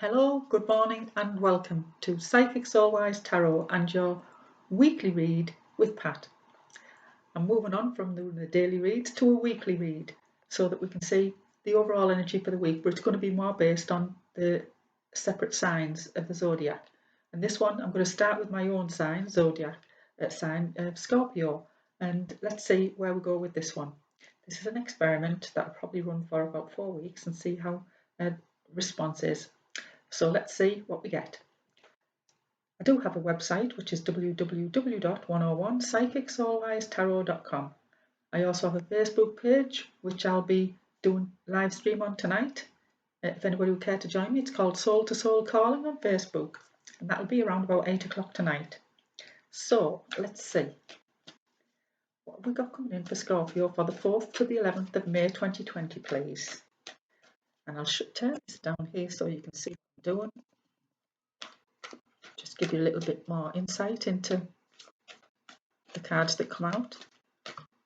Hello, good morning, and welcome to Psychic Soulwise Tarot and your weekly read with Pat. I'm moving on from the daily reads to a weekly read so that we can see the overall energy for the week, but it's going to be more based on the separate signs of the zodiac. And this one, I'm going to start with my own sign, zodiac sign of Scorpio, and let's see where we go with this one. This is an experiment that will probably run for about 4 weeks and see how response is. So let's see what we get. I do have a website, which is www.101psychicsoulwisetarot.com. I also have a Facebook page, which I'll be doing live stream on tonight. If anybody would care to join me, it's called Soul to Soul Calling on Facebook, and that'll be around about 8 o'clock tonight. So let's see. What have we got coming in for Scorpio for the 4th to the 11th of May 2020, please? And I'll turn this down here so you can see what I'm doing. Just give you a little bit more insight into the cards that come out.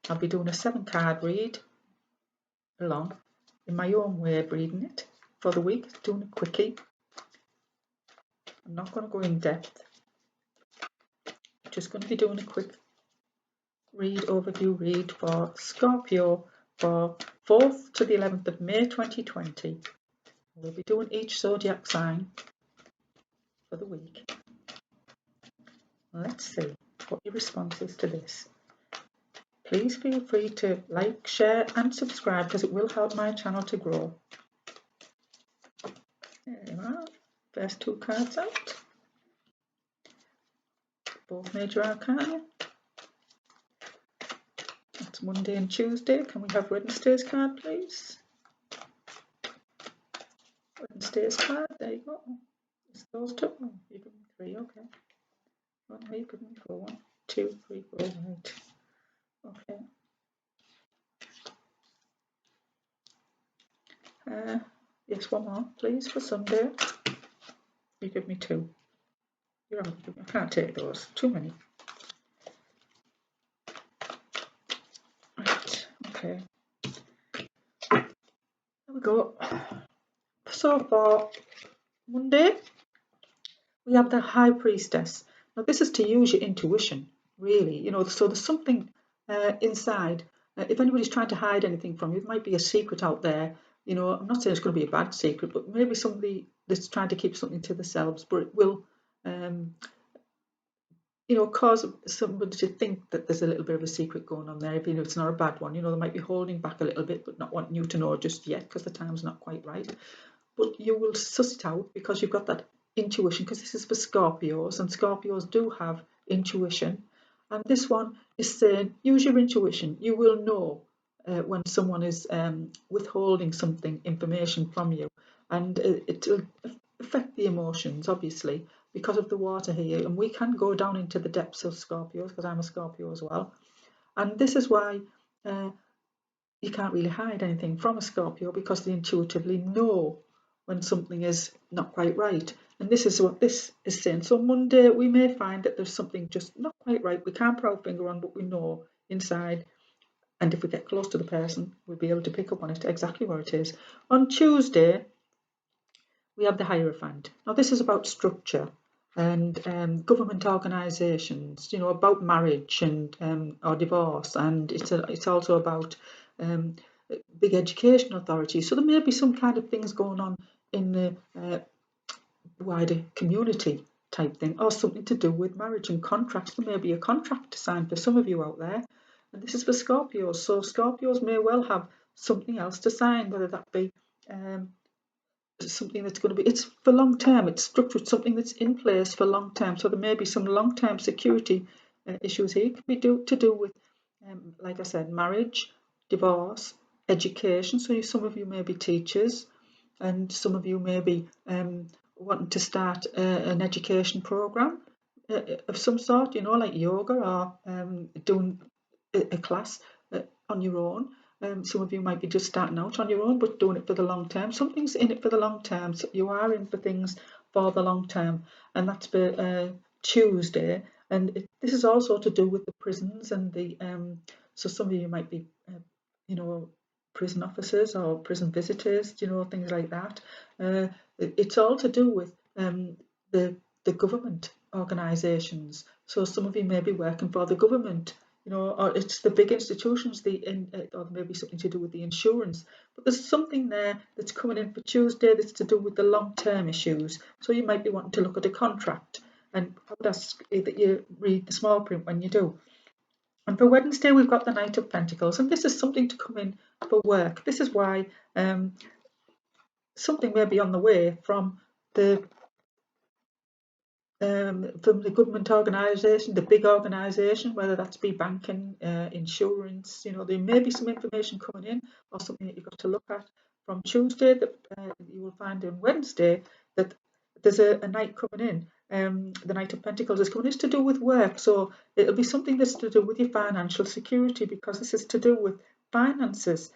I'll be doing a 7-card read along in my own way of reading it for the week, doing a quickie. I'm not going to go in depth. I'm just going to be doing a quick overview read for Scorpio for 4th to the 11th of May 2020. We'll be doing each zodiac sign for the week. Let's see what your response is to this. Please feel free to like, share and subscribe because it will help my channel to grow. There you are, first 2 cards out. Both major arcana. That's Monday and Tuesday. Can we have Wednesday's card, please? Wednesday's card, there you go. It's those 2. Oh, you give me 3, okay. Oh, no, you give me 4. 1, 2, 3, 4, right. Okay. Yes, 1 more, please, for Sunday. You give me 2. I can't take those. Too many. Right. Okay. There we go. So for Monday, we have the High Priestess. Now this is to use your intuition, really. So there's something inside. If anybody's trying to hide anything from you, there might be a secret out there. I'm not saying it's going to be a bad secret, but maybe somebody that's trying to keep something to themselves, but it will, cause somebody to think that there's a little bit of a secret going on there. Even if it's not a bad one, they might be holding back a little bit, but not wanting you to know just yet because the time's not quite right. But you will suss it out because you've got that intuition, because this is for Scorpios, and Scorpios do have intuition. And this one is saying, use your intuition. You will know when someone is withholding information from you, and it will affect the emotions, obviously, because of the water here. And we can go down into the depths of Scorpios, because I'm a Scorpio as well. And this is why you can't really hide anything from a Scorpio, because they intuitively know when something is not quite right. And this is what this is saying. So Monday, we may find that there's something just not quite right. We can't put our finger on, but we know inside. And if we get close to the person, we'll be able to pick up on it exactly where it is. On Tuesday, we have the Hierophant. Now this is about structure and government organisations, about marriage and or divorce, and it's also about big education authorities. So there may be some kind of things going on in the wider community type thing, or something to do with marriage and contracts. There may be a contract to sign for some of you out there, and this is for Scorpios. So Scorpios may well have something else to sign, whether that be something that's going to be, it's for long term, it's structured, something that's in place for long term. So there may be some long term security issues here. It could be to do with, like I said, marriage, divorce, education. So some of you may be teachers, and some of you may be wanting to start an education program of some sort, like yoga, or doing a class on your own. Some of you might be just starting out on your own, but doing it for the long term. Something's in it for the long term. So you are in for things for the long term, and that's for Tuesday. And this is also to do with the prisons and the. So some of you might be, prison officers or prison visitors, things like that. It's all to do with the government organisations. So some of you may be working for the government, or it's the big institutions, or maybe something to do with the insurance. But there's something there that's coming in for Tuesday that's to do with the long-term issues. So you might be wanting to look at a contract, and I would ask that you read the small print when you do. And for Wednesday, we've got the Knight of Pentacles, and this is something to come in for work. This is why something may be on the way from the government organisation, the big organisation, whether that's be banking, insurance. There may be some information coming in or something that you've got to look at from Tuesday that you will find on Wednesday that there's a knight coming in. The Knight of Pentacles is coming. It's to do with work, so it'll be something that's to do with your financial security, because this is to do with finances.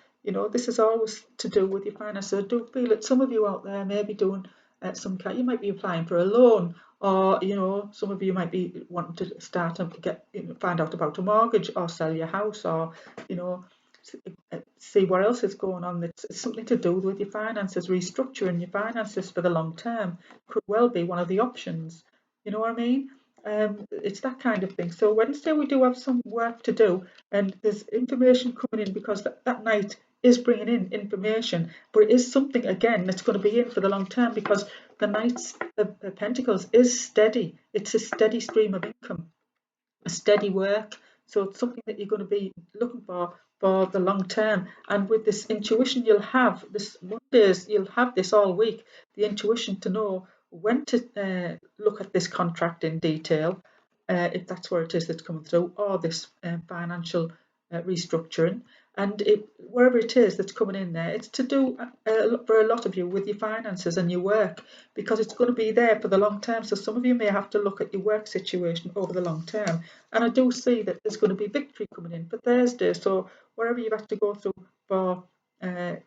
This is always to do with your finances. I do feel that some of you out there may be doing you might be applying for a loan, or some of you might be wanting to start and find out about a mortgage, or sell your house, or see what else is going on. It's something to do with your finances. Restructuring your finances for the long term could well be one of the options. You know what I mean? It's that kind of thing. So Wednesday we do have some work to do, and there's information coming in, because that night is bringing in information, but it is something again that's going to be in for the long term, because the Knight of Pentacles is steady. It's a steady stream of income, a steady work. So it's something that you're going to be looking for the long term. And with this intuition, you'll have this Mondays, you'll have this all week, the intuition to know when to look at this contract in detail, if that's where it is that's coming through, or this financial restructuring. And wherever it is that's coming in there, it's to do for a lot of you with your finances and your work, because it's going to be there for the long term. So some of you may have to look at your work situation over the long term. And I do see that there's going to be victory coming in for Thursday. So wherever you have to go through for the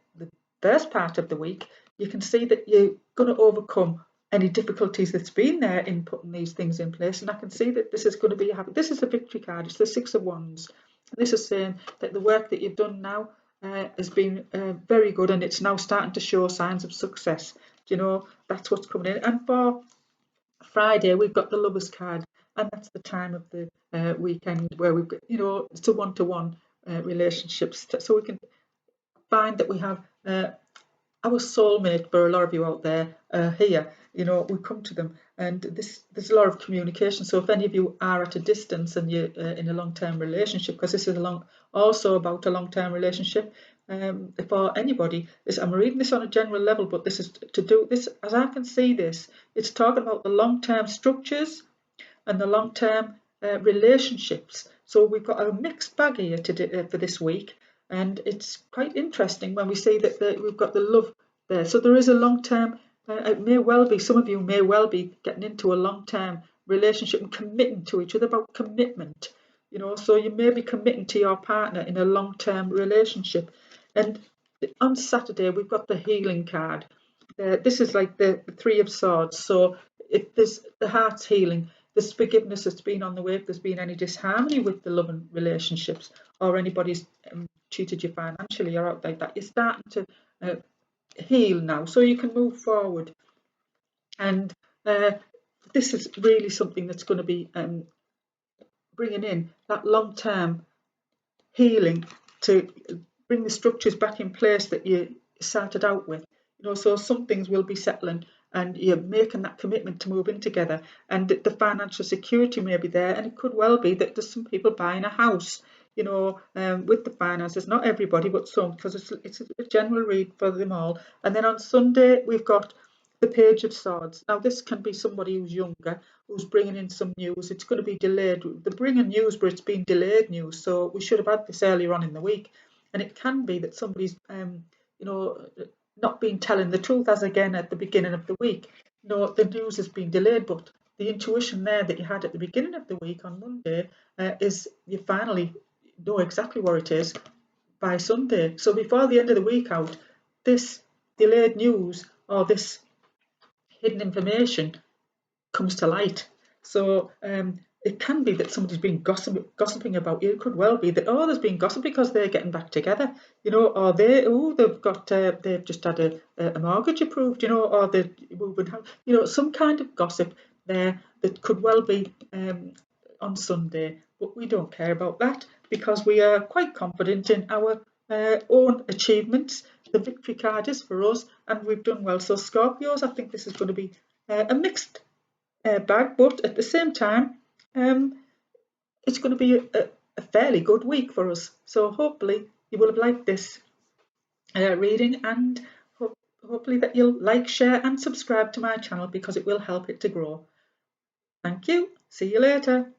first part of the week, you can see that you're going to overcome any difficulties that's been there in putting these things in place. And I can see that this is going to be this is a victory card. It's the Six of Wands. This is saying that the work that you've done now has been very good, and it's now starting to show signs of success. That's what's coming in. And for Friday, we've got the Lovers card, and that's the time of the weekend where we've got, it's a one-to-one relationships. So we can find that we have our soulmate. For a lot of you out there here, we come to them, and there's a lot of communication. So if any of you are at a distance and you're in a long-term relationship, because this is also about a long-term relationship, for anybody, I'm reading this on a general level, but this is to do this, as I can see this, it's talking about the long-term structures and the long-term relationships. So we've got a mixed bag here for this week. And it's quite interesting when we see that we've got the love there. So there is a long-term, it may well be, some of you may well be getting into a long-term relationship and committing to each other, about commitment. So you may be committing to your partner in a long-term relationship. And on Saturday, we've got the healing card. This is like the Three of Swords. So if there's the heart's healing, there's forgiveness that's been on the way. If there's been any disharmony with the love and relationships, or anybody's cheated you financially or out like that, you're starting to heal now, so you can move forward. And this is really something that's going to be bringing in that long-term healing to bring the structures back in place that you started out with. So some things will be settling, and you're making that commitment to move in together, and the financial security may be there. And it could well be that there's some people buying a house, with the finances. Not everybody, but some, because it's a general read for them all. And then on Sunday, we've got the Page of Swords. Now, this can be somebody who's younger, who's bringing in some news. It's going to be delayed. They're bringing news, but it's been delayed news. So we should have had this earlier on in the week. And it can be that somebody's, not been telling the truth, as again at the beginning of the week. The news has been delayed, but the intuition there that you had at the beginning of the week on Monday is you finally know exactly where it is by Sunday. So before the end of the week out, this delayed news or this hidden information comes to light. So it can be that somebody's been gossiping about you. It could well be that, oh, there's been gossip because they're getting back together, or they've just had a mortgage approved, or they're moving house, some kind of gossip there that could well be on Sunday. But we don't care about that because we are quite confident in our own achievements. The victory card is for us, and we've done well. So Scorpios, I think this is going to be a mixed bag, but at the same time, it's going to be a fairly good week for us. So hopefully you will have liked this reading, and hopefully that you'll like, share and subscribe to my channel because it will help it to grow. Thank you. See you later.